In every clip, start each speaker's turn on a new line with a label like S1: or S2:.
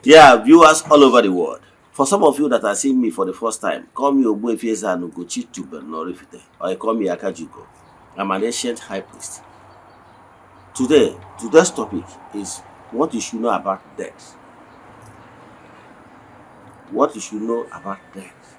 S1: Yeah, viewers all over the world. For some of you that are seeing me for the first time, call me Ogbuefi Ezeana, ugochitubelu Oraifite, or I call me Akajuko. I'm an ancient high priest. Today's topic is what you should know about death. What you should know about death.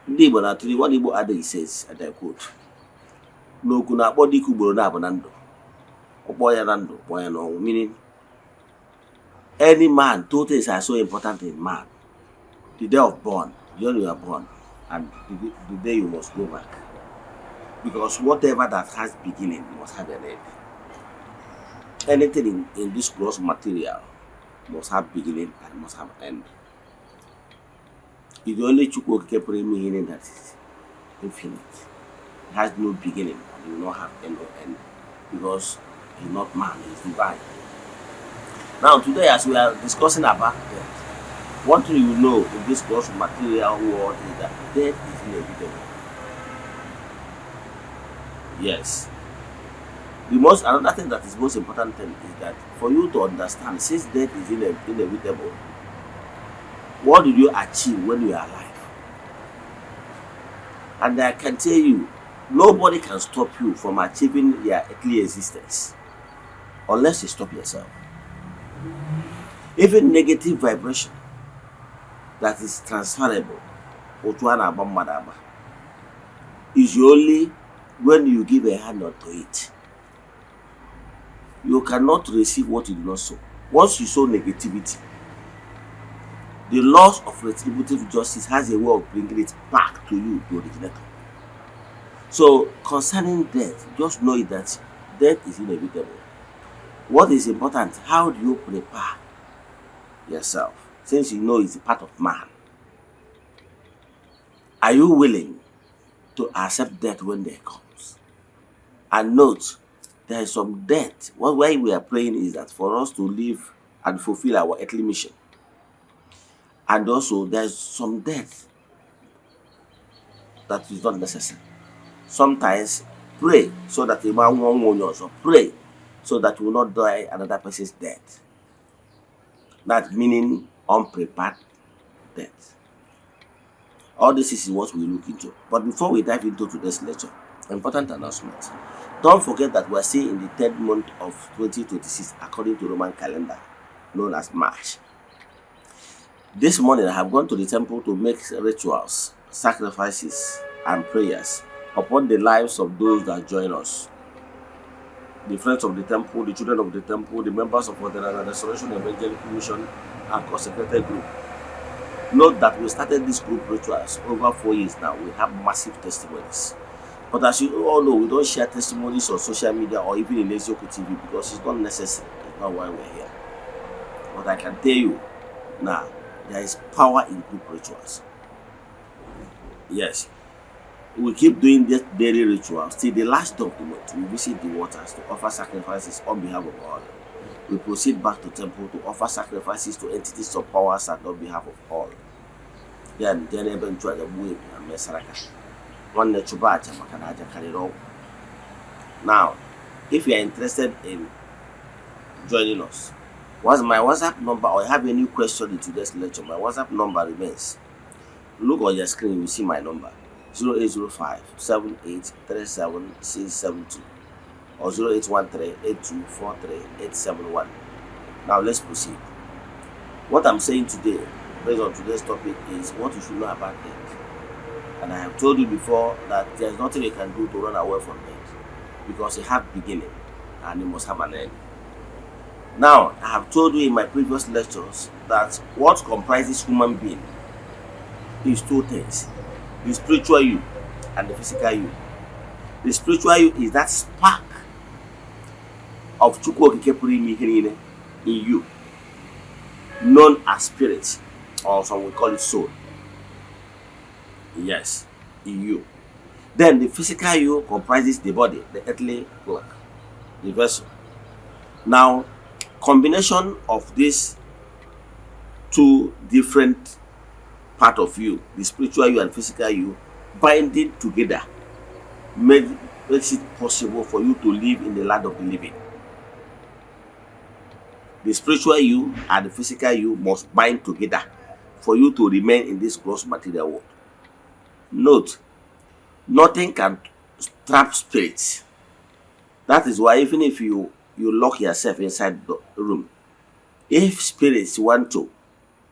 S1: Ndị Igbo na-atụli what Igbo adage says, and I quote, n'okwu na-akpọ dike ugboro na-abụ na ndụ, ọkpọ ya na ndụ, kpọọ ya n'ọnwụ, meaning any man, two things are so important in man. The day of born, when you are born, and the day you must go back. Because whatever that has beginning must have an end. Anything in this gross material must have beginning and must have end. It's the only Chukwu meaning that is infinite. It has no beginning and it will not have no end. Because he's not man, he's divine. Now today as we are discussing about death, what do you know in this gross material world is that death is inevitable. Yes. Another thing that is most important thing is that for you to understand, since death is inevitable, what did you achieve when you are alive? And I can tell you, nobody can stop you from achieving your earthly existence unless you stop yourself. Even negative vibration that is transferable is only when you give a hand unto it. You cannot receive what you do not sow. Once you sow negativity, the laws of retributive justice has a way of bringing it back to you, the originator. So concerning death, just know that death is inevitable. What is important, how do you prepare yourself? Since you know it's a part of man, are you willing to accept death when there comes? And note, there is some death. Why we are praying is that for us to live and fulfill our earthly mission. And also, there is some death that is not necessary. Sometimes pray so that the man won't also pray so that you will not die another person's death. That meaning unprepared death. All this is what we look into. But before we dive into today's lecture, important announcement. Don't forget that we are still in the third month of 2026 according to Roman calendar, known as March. This morning I have gone to the temple to make rituals, sacrifices, and prayers upon the lives of those that join us. The friends of the temple, the children of the temple, the members of the Restoration Evangelical Mission, and consecrated group. Note that we started this group rituals over 4 years now. We have massive testimonies. But as you all know, we don't share testimonies on social media or even in Eze-Ana TV because it's not necessary. It's not why we're here. But I can tell you now, there is power in group rituals. Yes. We keep doing this daily rituals till the last day of the month. We visit the waters to offer sacrifices on behalf of all. We proceed back to temple to offer sacrifices to entities of powers and on behalf of all. Then eventually we now, if you are interested in joining us, what's my WhatsApp number or have any question in today's lecture? My WhatsApp number remains. Look on your screen, you will see my number 0805 7837 672 or 0813 8243 871. Now let's proceed. What I'm saying today, based on today's topic, is what you should know about death. And I have told you before that there's nothing you can do to run away from death because it has beginning and it must have an end. Now, I have told you in my previous lectures that what comprises human being is two things: the spiritual you and the physical you. The spiritual you is that spark of Chukwu in you, known as spirit, or some we call it soul. Yes, in you. Then the physical you comprises the body, the earthly cloak, the vessel. Now, combination of these two different part of you, the spiritual you and physical you, binding together makes it possible for you to live in the land of the living. The spiritual you and the physical you must bind together for you to remain in this gross material world. Note, nothing can trap spirits. That is why even if you lock yourself inside the room, if spirits want to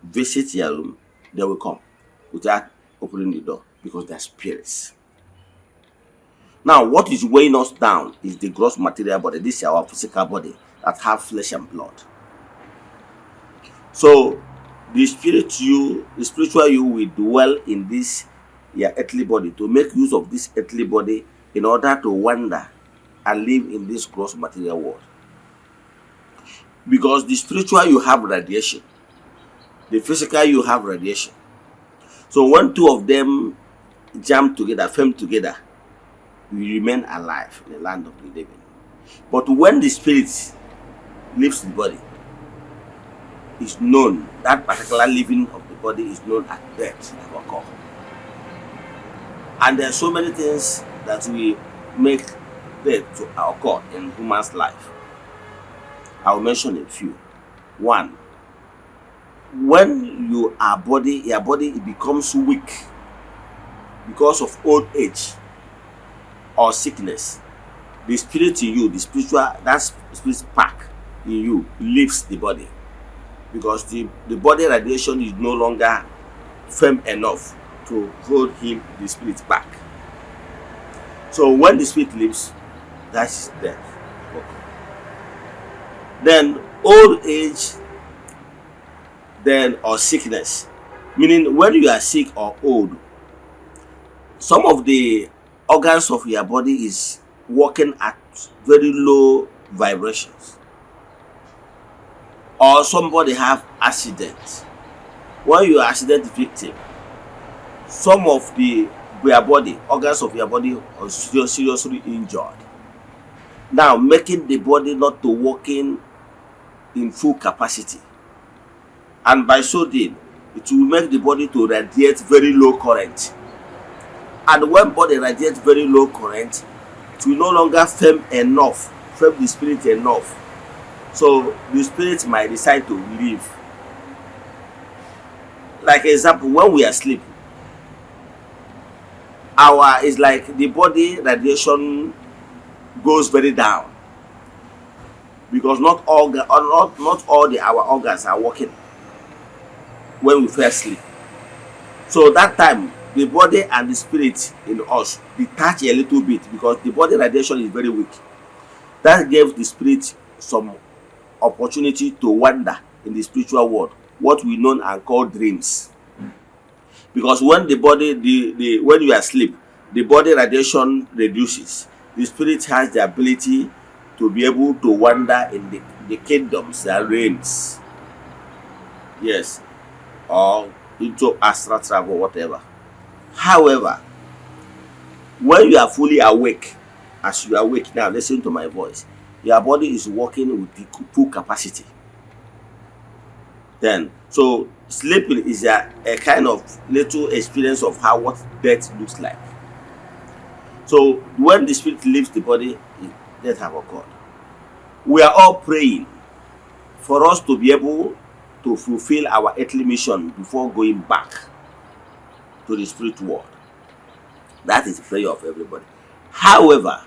S1: visit your room, they will come without opening the door because they are spirits. Now, what is weighing us down is the gross material body. This is our physical body that have flesh and blood. So the spiritual you will dwell in this your earthly body to make use of this earthly body in order to wander and live in this gross material world. Because the spiritual you have radiation, the physical you have radiation. So when two of them jam together, firm together, we remain alive in the land of the living. But when the spirit leaves the body, is known, that particular living of the body is known as death that occur. And there are so many things that will make death to occur in human's life. I will mention a few. One, when your body becomes weak because of old age or sickness, the spirit in you, the spiritual, that spirit spark in you leaves the body. Because the body radiation is no longer firm enough to hold the spirit back. So when the spirit leaves, that's death. Then old age, then or sickness, meaning when you are sick or old, some of the organs of your body is working at very low vibrations. Or somebody have accident. When you are accident victim, some of your body, organs of your body are seriously injured. Now making the body not to working in full capacity. And by so doing, it will make the body to radiate very low current. And when body radiates very low current, it will no longer firm the spirit enough. So the spirit might decide to leave. Like example, when we are asleep, it's like the body radiation goes very down because not all our organs are working when we first sleep. So that time the body and the spirit in us detach a little bit because the body radiation is very weak. That gives the spirit some opportunity to wander in the spiritual world, what we know and call dreams. Because when when you are asleep, the body radiation reduces. The spirit has the ability to be able to wander in the kingdoms and realms. Yes, or into astral travel, whatever. However, when you are fully awake, as you are awake now, listen to my voice, your body is working with the full capacity. Then, so sleeping is a kind of little experience of what death looks like. So when the spirit leaves the body, death have occurred. We are all praying for us to be able to fulfill our earthly mission before going back to the spirit world. That is the prayer of everybody. However,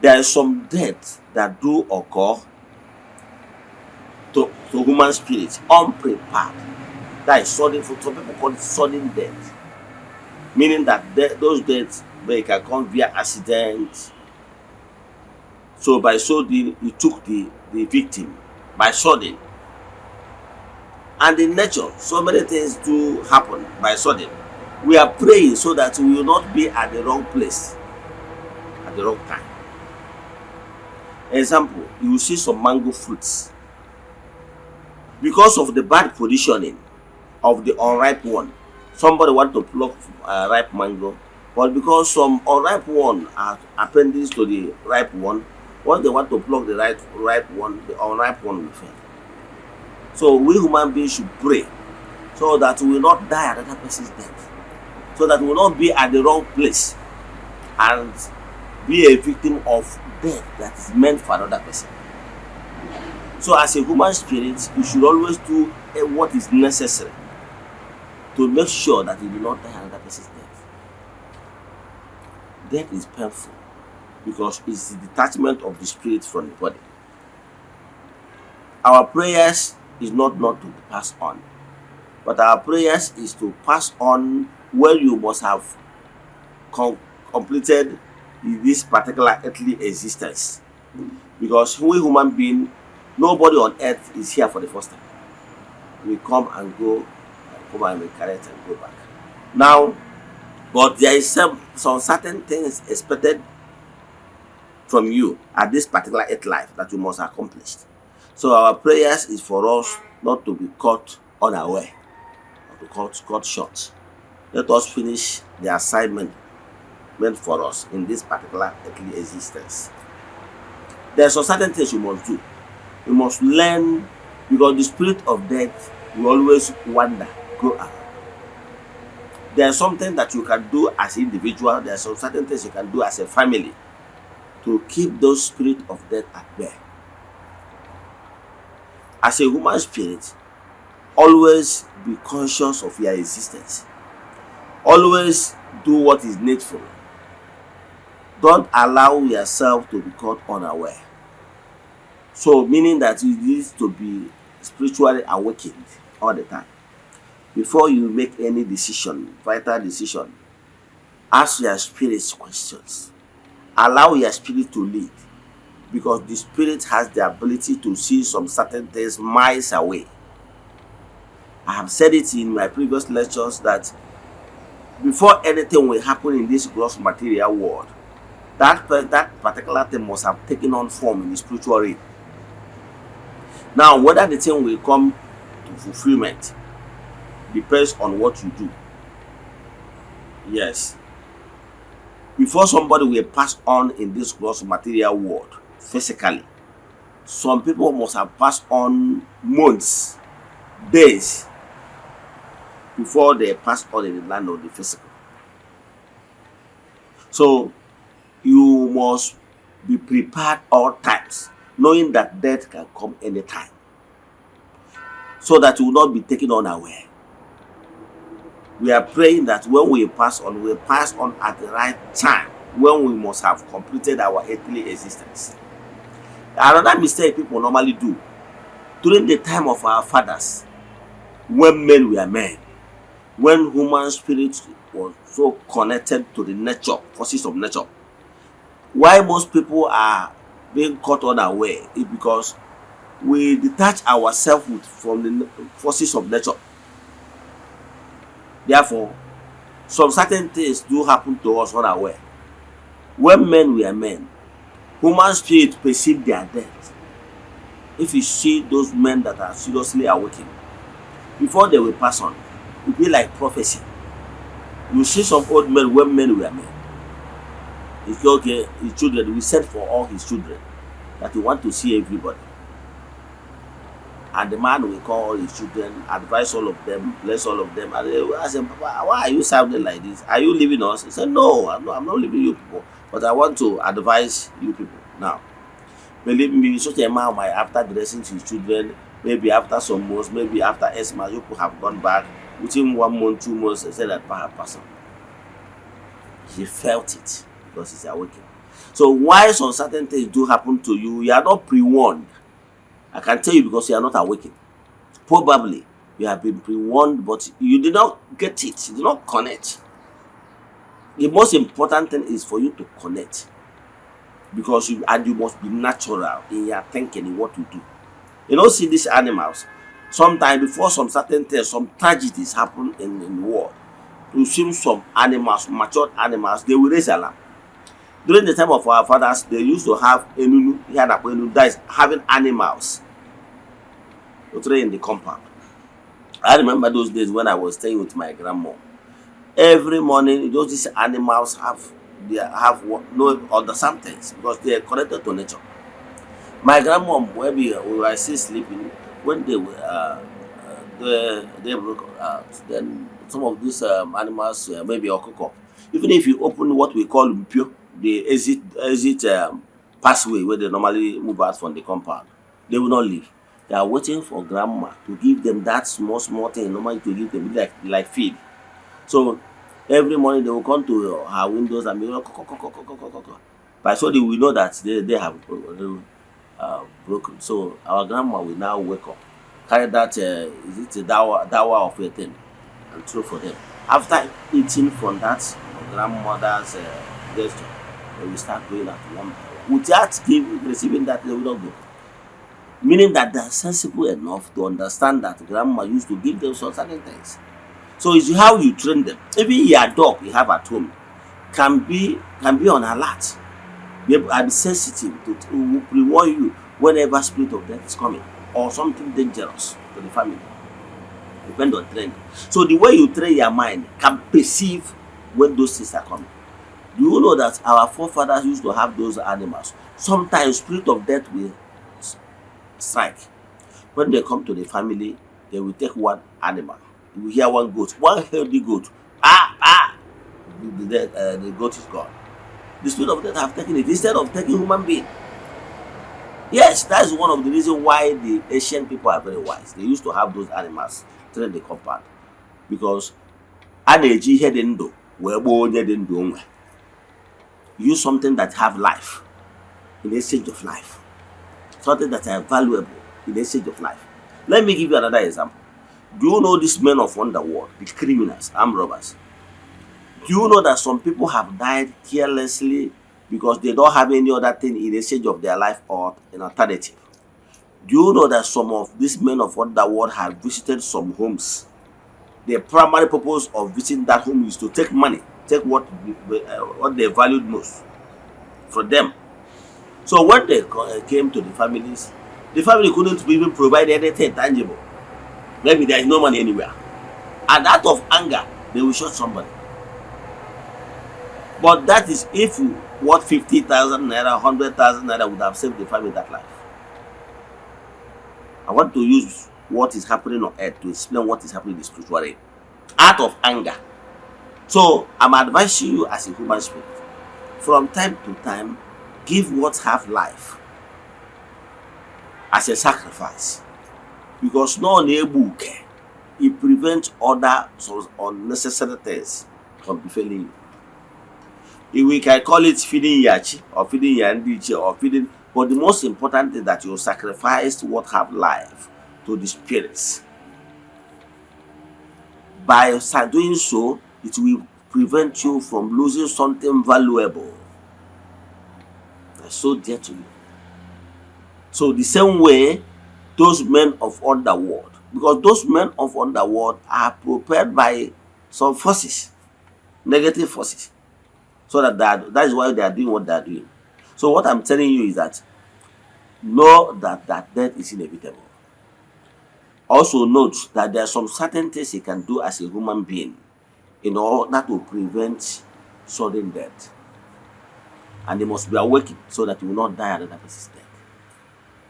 S1: there is some death that do occur to human spirits unprepared. That is sudden. For some people call it sudden death, meaning that those deaths they can come via accident. So by so doing, you took the victim by sudden. And in nature, so many things do happen by sudden. We are praying so that we will not be at the wrong place at the wrong time. Example, you will see some mango fruits. Because of the bad positioning of the unripe one, somebody want to pluck ripe mango, but because some unripe one are appendix to the ripe one, once they want to pluck the ripe one, the unripe one will fail. So we human beings should pray so that we will not die another person's death, so that we will not be at the wrong place and be a victim of death that is meant for another person. So as a human spirit, you should always do what is necessary to make sure that you do not die another person's death. Death is painful because it's the detachment of the spirit from the body. Our prayers is not to pass on, but our prayers is to pass on when you must have completed this particular earthly existence. Because we human being, nobody on earth is here for the first time. We come and go, come and reincarnate and go back. Now, but there is some certain things expected from you at this particular earth life that you must accomplish. So our prayers is for us not to be caught unaware, or to cut short. Let us finish the assignment meant for us in this particular earthly existence. There are some certain things you must do. You must learn, because the spirit of death will always wander, go out. There is something that you can do as an individual. There are some certain things you can do as a family to keep those spirit of death at bay. As a human spirit, always be conscious of your existence. Always do what is needful. Don't allow yourself to be caught unaware. So, meaning that you need to be spiritually awakened all the time. Before you make any decision, vital decision, ask your spirit questions. Allow your spirit to lead, because the spirit has the ability to see some certain things miles away. I have said it in my previous lectures that before anything will happen in this gross material world, that particular thing must have taken on form in the spiritual realm. Now, whether the thing will come to fulfillment depends on what you do. Yes. Before somebody will pass on in this gross material world physically, some people must have passed on months, days before they pass on in the land of the physical. So you must be prepared all times, knowing that death can come anytime, so that you will not be taken unaware. We are praying that when we pass on at the right time, when we must have completed our earthly existence. Another mistake people normally do, during the time of our fathers, when men were men, when human spirit was so connected to the nature, forces of nature, why most people are being caught unaware is because we detach ourselves from the forces of nature. Therefore, some certain things do happen to us unaware. When men were men, human spirit perceive their death. If you see those men that are seriously awakened, before they will pass on, it will be like prophecy. You see some old men when men were men. It's okay, his children, we sent for all his children, that he want to see everybody. And the man will call all his children, advise all of them, bless all of them. And they will ask him, Papa, why are you sounding like this? Are you leaving us? He said, No, I'm not leaving you people, but I want to advise you people. Now, believe me, such a man might, after dressing his children, maybe after some months, maybe after Eze-Ana, you people have gone back. Within 1 month, 2 months, they said that Papa passed on. He felt it because he's awakened. So why some certain things do happen to you, you are not pre-warned. I can tell you, because you are not awakened. Probably you have been pre-warned, but you did not get it. You did not connect. The most important thing is for you to connect, because you must be natural in your thinking, in what you do. You know, see these animals. Sometimes before some certain things, some tragedies happen in the world, you see some animals, matured animals, they will raise alarm. During the time of our fathers, they used to have enunu, that is having animals in the compound. I remember those days when I was staying with my grandma. Every morning, these animals have no other somethings, because they are connected to nature. My grandma, maybe we were still sleeping when they broke out. Then some of these animals, maybe okoko. Even if you open what we call mpio, the exit pathway where they normally move out from the compound, They will not leave. They are waiting for grandma to give them that small thing normally to give them, like feed. So every morning they will come to her windows and be like, by so they will know that they have broken. So our grandma will now wake up, carry that is it a dawa of a thing, and throw for them. After eating from that grandmother's gesture, they will start going out one by one. Without receiving that, they will not go. Meaning that they are sensible enough to understand that grandma used to give them some certain things. So it's how you train them. Even your dog you have at home can be on alert, be able and be sensitive to reward you whenever spirit of death is coming or something dangerous to the family. Depend on training. So the way you train your mind can perceive when those things are coming. Do you know that our forefathers used to have those animals? Sometimes spirit of death will strike. When they come to the family, they will take one animal. You will hear one goat, one healthy goat. The goat is gone. The spirit of death have taken it instead of taking human being. Yes, that is one of the reasons why the Asian people are very wise. They used to have those animals train the compound because age use something that have life in exchange of life, something that are valuable in exchange of life. Let me give you another example. Do you know these men of underworld, the criminals, armed robbers? Do you know that some people have died carelessly because they don't have any other thing in exchange of their life or an alternative? Do you know that some of these men of underworld have visited some homes? The primary purpose of visiting that home is to take money, take what they valued most from them. So when they came to the families, the family couldn't even provide anything tangible. Maybe there is no money anywhere. And out of anger, they will shoot somebody. But that is if what 50,000 naira, 100,000 naira would have saved the family that life. I want to use what is happening on earth to explain what is happening in the spiritual realm. Out of anger. So I'm advising you as a human spirit, from time to time, give what have life as a sacrifice. Because no able it prevents other unnecessary things from befalling you. If we can call it feeding yachi or feeding yandichi or feeding, but the most important thing that you sacrifice what have life to the spirits. By doing so, it will prevent you from losing something valuable that's so dear to you. So the same way, those men of underworld, because those men of underworld are prepared by some forces, negative forces, so that is why they are doing what they are doing. So what I'm telling you is that know that death is inevitable. Also note that there are some certain things you can do as a human being in order to prevent sudden death. And they must be awakened so that you will not die another person's death.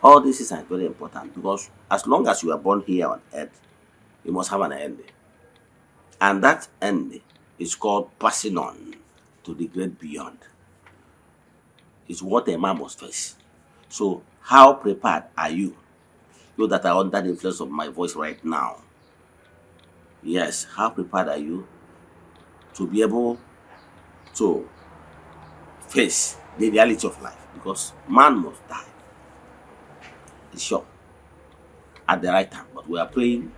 S1: All this is very important because as long as you are born here on earth, you must have an end. And that end is called passing on to the great beyond. It's what a man must face. So how prepared are you? You that are under the influence of my voice right now. Yes, how prepared are you to be able to face the reality of life? Because man must die. It's sure. At the right time. But we are praying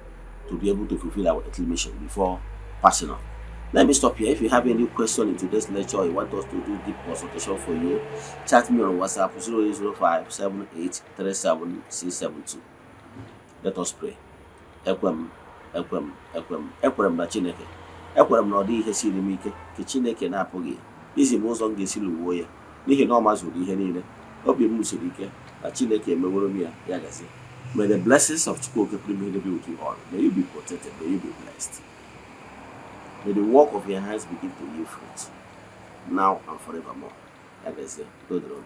S1: to be able to fulfill our earthly mission before passing on. Let me stop here. If you have any question in today's lecture or you want us to do deep consultation for you, chat me on WhatsApp 0805 7837 Let us pray. Ekwem na Chineke. Ekwem na ọ dị ihe siri m ike ka Chineke na-apụghị izi m ụzọ m ga-esi lụgbuo ya n'ihi na ọ mazuru ihe niile. Obi m siri ike na Chineke emeworo m ya gazie. May the blessings of Chukwu be with you all. May you be protected. May you be blessed. May the work of your hands begin to yield fruit now and forevermore. Like I say, go the road.